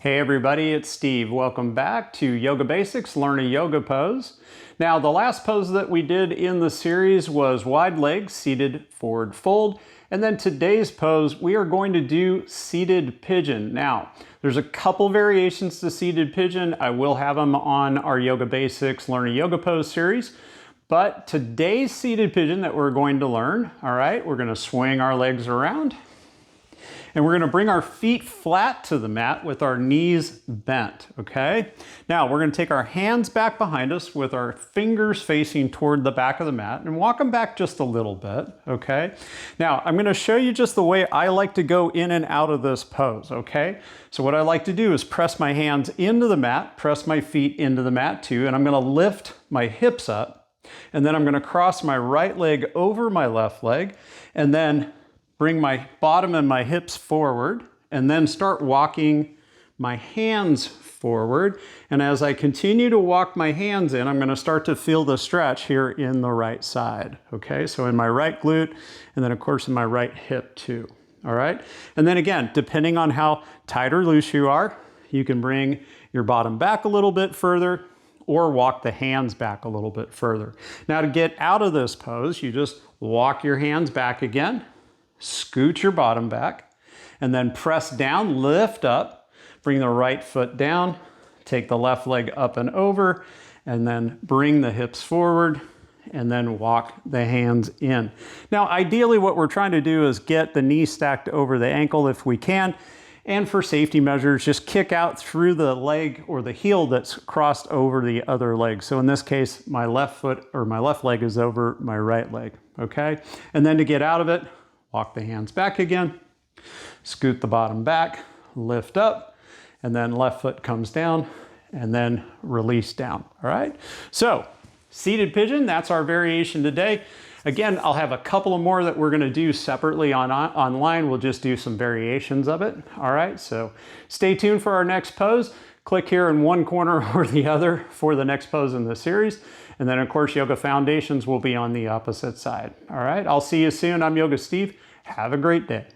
Hey everybody, it's Steve. Welcome back to Yoga Basics, Learn a Yoga Pose. Now, the last pose that we did in the series was wide legs, seated forward fold. And then today's pose, we are going to do seated pigeon. Now, there's a couple variations to seated pigeon. I will have them on our Yoga Basics, Learn a Yoga Pose series. But today's seated pigeon that we're going to learn, all right, we're going to swing our legs around. And we're going to bring our feet flat to the mat with our knees bent, okay? Now, we're going to take our hands back behind us with our fingers facing toward the back of the mat and walk them back just a little bit, okay? Now, I'm going to show you just the way I like to go in and out of this pose, okay? So what I like to do is press my hands into the mat, press my feet into the mat too, and I'm going to lift my hips up, and then I'm going to cross my right leg over my left leg, and then bring my bottom and my hips forward, and then start walking my hands forward. And as I continue to walk my hands in, I'm going to start to feel the stretch here in the right side. Okay, so in my right glute, and then of course in my right hip too. All right, and then again, depending on how tight or loose you are, you can bring your bottom back a little bit further or walk the hands back a little bit further. Now, to get out of this pose, you just walk your hands back again, scoot your bottom back, and then press down, lift up, bring the right foot down, take the left leg up and over, and then bring the hips forward, and then walk the hands in. Now, ideally, what we're trying to do is get the knee stacked over the ankle if we can, and for safety measures, just kick out through the leg or the heel that's crossed over the other leg. So in this case, my left foot or my left leg is over my right leg, okay? And then to get out of it, walk the hands back again, scoot the bottom back, lift up, and then left foot comes down, and then release down, all right? So, seated pigeon, that's our variation today. Again, I'll have a couple of more that we're gonna do separately online. We'll just do some variations of it, all right? So, stay tuned for our next pose. Click here in one corner or the other for the next pose in the series. And then of course, Yoga Foundations will be on the opposite side. All right, I'll see you soon. I'm Yoga Steve. Have a great day.